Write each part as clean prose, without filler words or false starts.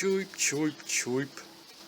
Choip, choip, choip.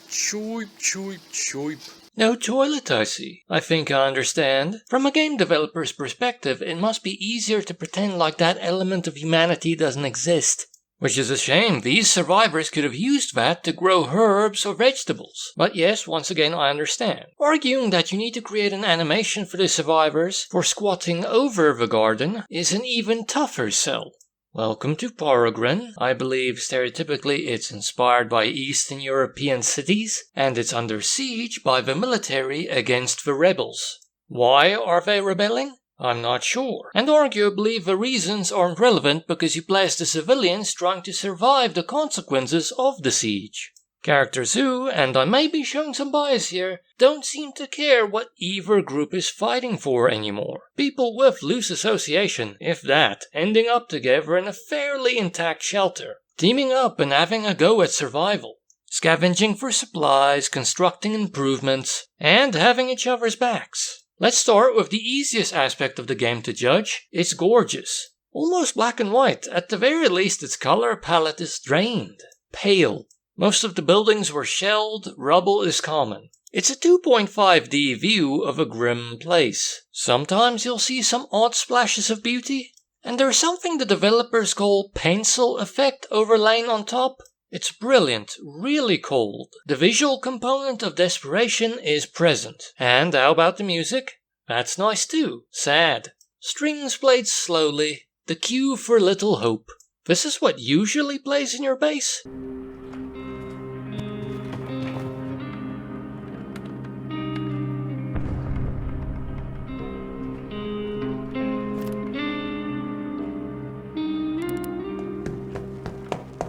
Choip, choip, choip. No toilet, I see. I think I understand. From a game developer's perspective, it must be easier to pretend like that element of humanity doesn't exist. Which is a shame. These survivors could have used that to grow herbs or vegetables. But yes, once again I understand. Arguing that you need to create an animation for the survivors for squatting over the garden is an even tougher sell. Welcome to Porogren. I believe stereotypically it's inspired by Eastern European cities, and it's under siege by the military against the rebels. Why are they rebelling? I'm not sure. And arguably the reasons aren't relevant because you play as the civilians trying to survive the consequences of the siege. Characters who, and I may be showing some bias here, don't seem to care what either group is fighting for anymore. People with loose association, if that, ending up together in a fairly intact shelter, teaming up and having a go at survival, scavenging for supplies, constructing improvements, and having each other's backs. Let's start with the easiest aspect of the game to judge. It's gorgeous. Almost black and white, at the very least its color palette is drained. Pale. Most of the buildings were shelled, rubble is common. It's a 2.5D view of a grim place. Sometimes you'll see some odd splashes of beauty, and there's something the developers call pencil effect overlaying on top. It's brilliant, really cold. The visual component of desperation is present. And how about the music? That's nice too. Sad. Strings played slowly. The cue for little hope. This is what usually plays in your base?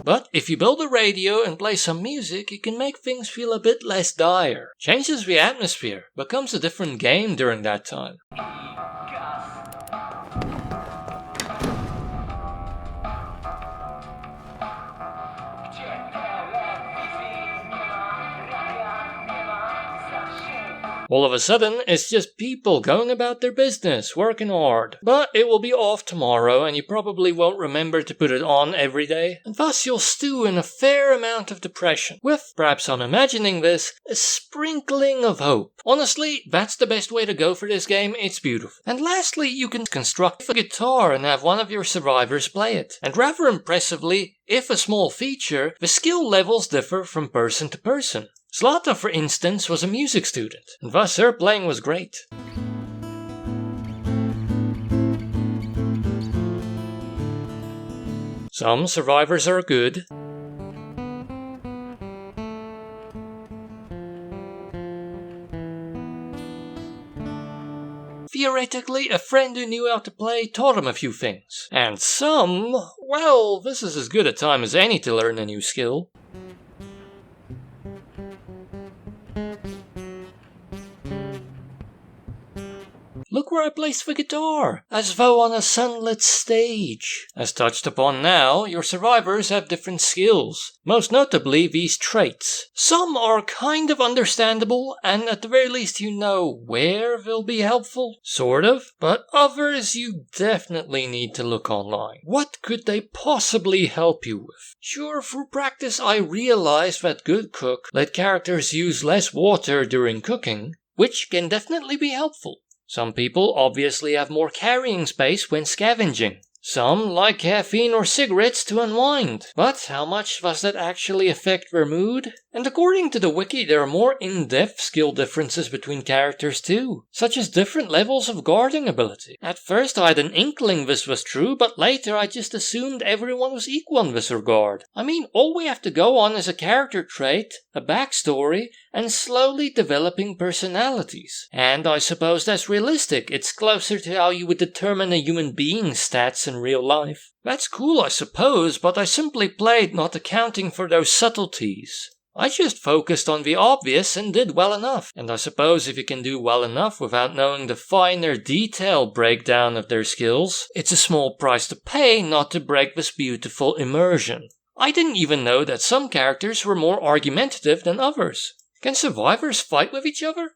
But if you build a radio and play some music, you can make things feel a bit less dire. Changes the atmosphere, becomes a different game during that time. All of a sudden, it's just people going about their business, working hard. But it will be off tomorrow, and you probably won't remember to put it on every day. And thus you'll stew in a fair amount of depression, with, perhaps I'm imagining this, a sprinkling of hope. Honestly, that's the best way to go for this game, it's beautiful. And lastly, you can construct a guitar and have one of your survivors play it. And rather impressively, if a small feature, the skill levels differ from person to person. Zlata, for instance, was a music student, and thus her playing was great. Some survivors are good. Theoretically, a friend who knew how to play taught him a few things. And some, well, this is as good a time as any to learn a new skill. Look where I placed the guitar, as though on a sunlit stage. As touched upon now, your survivors have different skills, most notably these traits. Some are kind of understandable, and at the very least you know where they'll be helpful, sort of, but others you definitely need to look online. What could they possibly help you with? Sure, through practice I realized that good cook let characters use less water during cooking, which can definitely be helpful. Some people obviously have more carrying space when scavenging. Some like caffeine or cigarettes to unwind. But how much does that actually affect their mood? And according to the wiki, there are more in-depth skill differences between characters too, such as different levels of guarding ability. At first I had an inkling this was true, but later I just assumed everyone was equal in this regard. I mean, all we have to go on is a character trait, a backstory, and slowly developing personalities. And I suppose that's realistic. It's closer to how you would determine a human being's stats in real life. That's cool, I suppose, but I simply played not accounting for those subtleties. I just focused on the obvious and did well enough. And I suppose if you can do well enough without knowing the finer detail breakdown of their skills, it's a small price to pay not to break this beautiful immersion. I didn't even know that some characters were more argumentative than others. Can survivors fight with each other?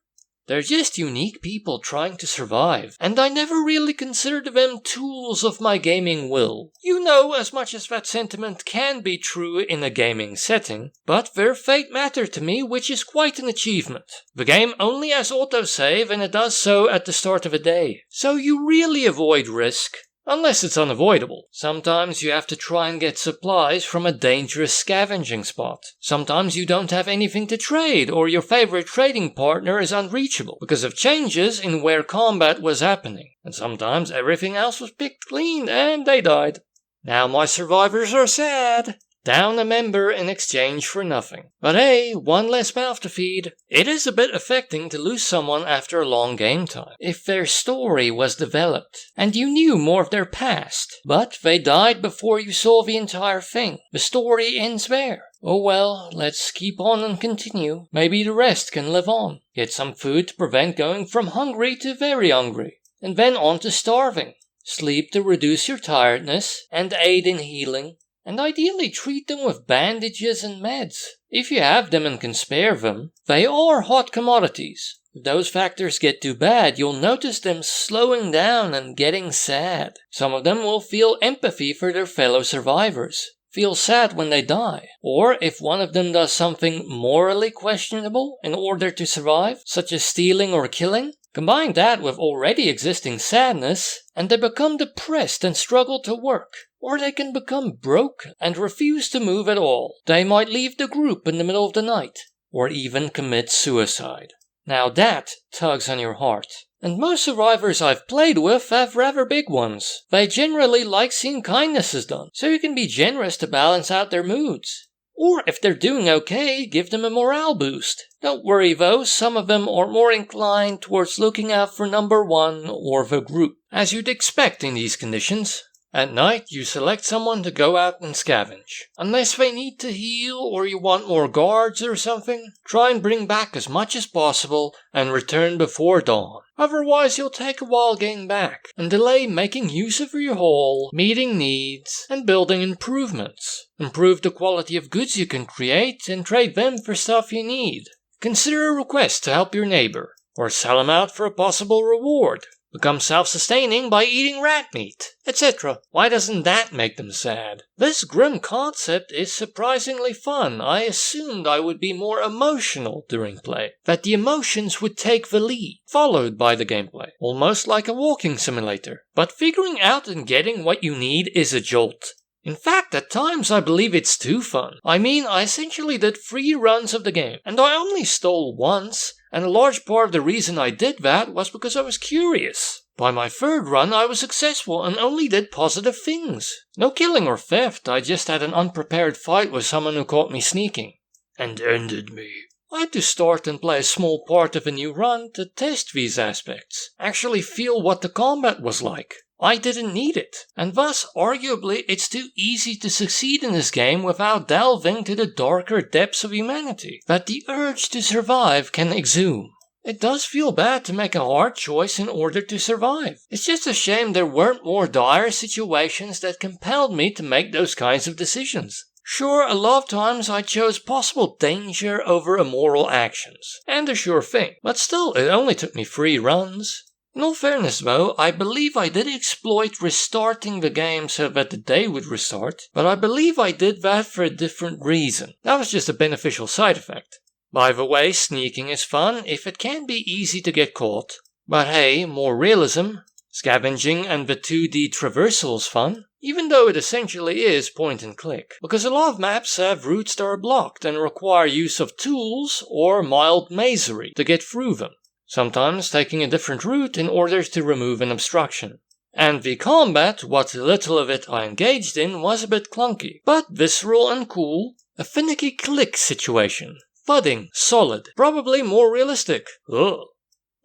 They're just unique people trying to survive, and I never really considered them tools of my gaming will. You know, as much as that sentiment can be true in a gaming setting, but their fate mattered to me, which is quite an achievement. The game only has autosave, and it does so at the start of a day, so you really avoid risk. Unless it's unavoidable. Sometimes you have to try and get supplies from a dangerous scavenging spot. Sometimes you don't have anything to trade, or your favorite trading partner is unreachable because of changes in where combat was happening. And sometimes everything else was picked clean and they died. Now my survivors are sad. Down a member in exchange for nothing. But hey, one less mouth to feed. It is a bit affecting to lose someone after a long game time. If their story was developed, and you knew more of their past, but they died before you saw the entire thing. The story ends there. Oh well, let's keep on and continue. Maybe the rest can live on. Get some food to prevent going from hungry to very hungry. And then on to starving. Sleep to reduce your tiredness and aid in healing. And ideally treat them with bandages and meds. If you have them and can spare them, they are hot commodities. If those factors get too bad, you'll notice them slowing down and getting sad. Some of them will feel empathy for their fellow survivors, feel sad when they die. Or if one of them does something morally questionable in order to survive, such as stealing or killing, combine that with already existing sadness, and they become depressed and struggle to work. Or they can become broke and refuse to move at all. They might leave the group in the middle of the night, or even commit suicide. Now that tugs on your heart. And most survivors I've played with have rather big ones. They generally like seeing kindnesses done, so you can be generous to balance out their moods. Or if they're doing okay, give them a morale boost. Don't worry though, some of them are more inclined towards looking out for number one or the group, as you'd expect in these conditions. At night, you select someone to go out and scavenge. Unless they need to heal or you want more guards or something, try and bring back as much as possible and return before dawn. Otherwise, you'll take a while getting back and delay making use of your haul, meeting needs, and building improvements. Improve the quality of goods you can create and trade them for stuff you need. Consider a request to help your neighbor, or sell them out for a possible reward. Become self-sustaining by eating rat meat, etc. Why doesn't that make them sad? This grim concept is surprisingly fun. I assumed I would be more emotional during play, that the emotions would take the lead, followed by the gameplay, almost like a walking simulator. But figuring out and getting what you need is a jolt. In fact, at times I believe it's too fun. I essentially did 3 runs of the game, and I only stole once, and a large part of the reason I did that was because I was curious. By my 3rd run, I was successful and only did positive things. No killing or theft, I just had an unprepared fight with someone who caught me sneaking. And ended me. I had to start and play a small part of a new run to test these aspects, actually feel what the combat was like. I didn't need it, and thus, arguably, it's too easy to succeed in this game without delving to the darker depths of humanity that the urge to survive can exhume. It does feel bad to make a hard choice in order to survive. It's just a shame there weren't more dire situations that compelled me to make those kinds of decisions. Sure, a lot of times I chose possible danger over immoral actions, and a sure thing, but still, it only took me 3 runs. In all fairness though, I believe I did exploit restarting the game so that the day would restart, but I believe I did that for a different reason. That was just a beneficial side effect. By the way, sneaking is fun if it can be easy to get caught. But hey, more realism. Scavenging and the 2D traversal is fun, even though it essentially is point and click, because a lot of maps have routes that are blocked and require use of tools or mild mazery to get through them. Sometimes taking a different route in order to remove an obstruction. And the combat, what little of it I engaged in, was a bit clunky, but visceral and cool. A finicky click situation. Thudding, solid, probably more realistic. Ugh.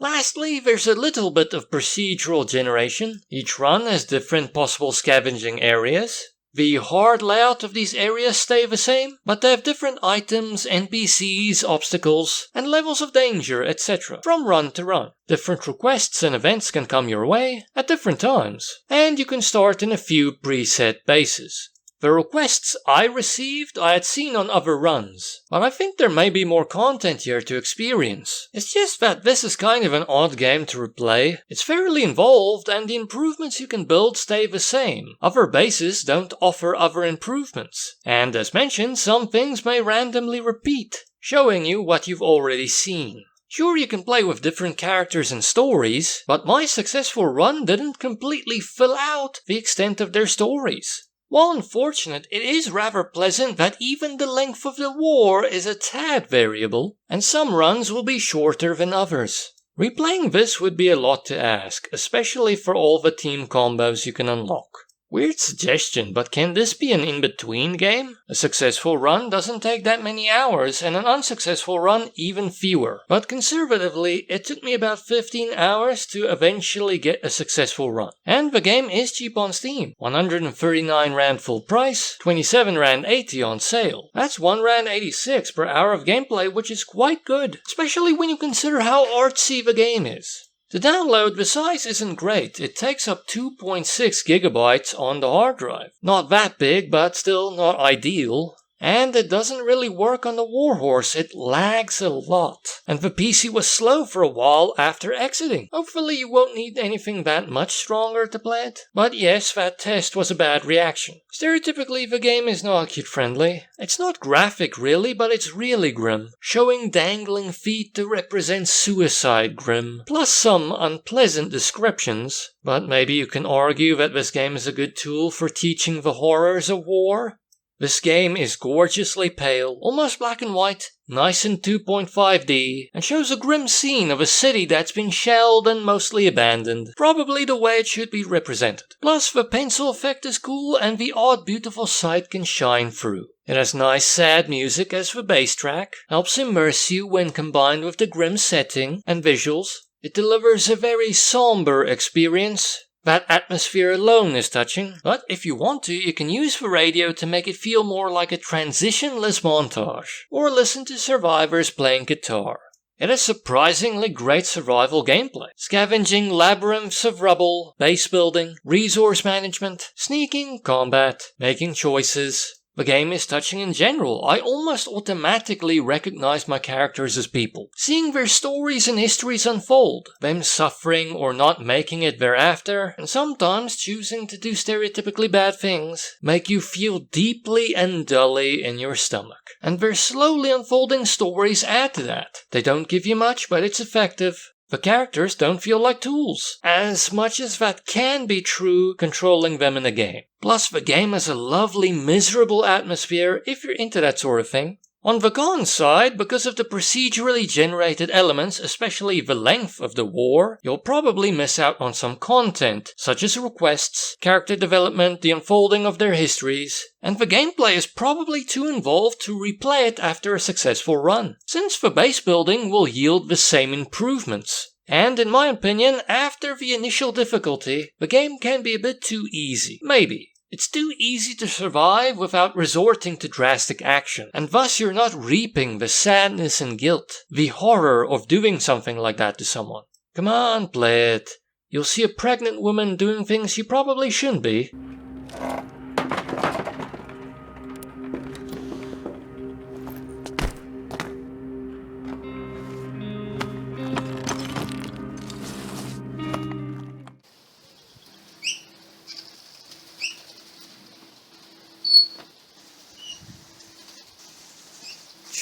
Lastly, there's a little bit of procedural generation. Each run has different possible scavenging areas. The hard layout of these areas stay the same, but they have different items, NPCs, obstacles, and levels of danger, etc. from run to run. Different requests and events can come your way at different times, and you can start in a few preset bases. The requests I received I had seen on other runs, but I think there may be more content here to experience. It's just that this is kind of an odd game to replay. It's fairly involved and the improvements you can build stay the same. Other bases don't offer other improvements. And as mentioned, some things may randomly repeat, showing you what you've already seen. Sure, you can play with different characters and stories, but my successful run didn't completely fill out the extent of their stories. While unfortunate, it is rather pleasant that even the length of the war is a tad variable, and some runs will be shorter than others. Replaying this would be a lot to ask, especially for all the team combos you can unlock. Weird suggestion, but can this be an in-between game? A successful run doesn't take that many hours, and an unsuccessful run even fewer. But conservatively, it took me about 15 hours to eventually get a successful run. And the game is cheap on Steam. 139 Rand full price, 27 Rand 80 on sale. That's 1 Rand 86 per hour of gameplay, which is quite good, especially when you consider how artsy the game is. To download, the size isn't great. It takes up 2.6 gigabytes on the hard drive. Not that big, but still not ideal. And it doesn't really work on the Warhorse, it lags a lot. And the PC was slow for a while after exiting. Hopefully you won't need anything that much stronger to play it. But yes, that test was a bad reaction. Stereotypically, the game is not kid-friendly. It's not graphic really, but it's really grim, showing dangling feet to represent suicide grim, plus some unpleasant descriptions. But maybe you can argue that this game is a good tool for teaching the horrors of war? This game is gorgeously pale, almost black and white, nice in 2.5D, and shows a grim scene of a city that's been shelled and mostly abandoned, probably the way it should be represented. Plus, the pencil effect is cool and the odd beautiful sight can shine through. It has nice sad music as the bass track, helps immerse you when combined with the grim setting and visuals. It delivers a very somber experience. That atmosphere alone is touching, but if you want to, you can use the radio to make it feel more like a transitionless montage, or listen to survivors playing guitar. It has surprisingly great survival gameplay. Scavenging labyrinths of rubble, base building, resource management, sneaking, combat, making choices. The game is touching in general. I almost automatically recognize my characters as people. Seeing their stories and histories unfold, them suffering or not making it thereafter, and sometimes choosing to do stereotypically bad things, make you feel deeply and dully in your stomach. And their slowly unfolding stories add to that. They don't give you much, but it's effective. The characters don't feel like tools, as much as that can be true controlling them in a game. Plus, the game has a lovely, miserable atmosphere if you're into that sort of thing. On the con side, because of the procedurally generated elements, especially the length of the war, you'll probably miss out on some content, such as requests, character development, the unfolding of their histories, and the gameplay is probably too involved to replay it after a successful run, since the base building will yield the same improvements. And in my opinion, after the initial difficulty, the game can be a bit too easy. Maybe. It's too easy to survive without resorting to drastic action, and thus you're not reaping the sadness and guilt, the horror of doing something like that to someone. Come on, play it. You'll see a pregnant woman doing things she probably shouldn't be.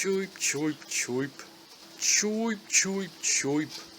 Choip, choip, choip. Choip, choip, choip.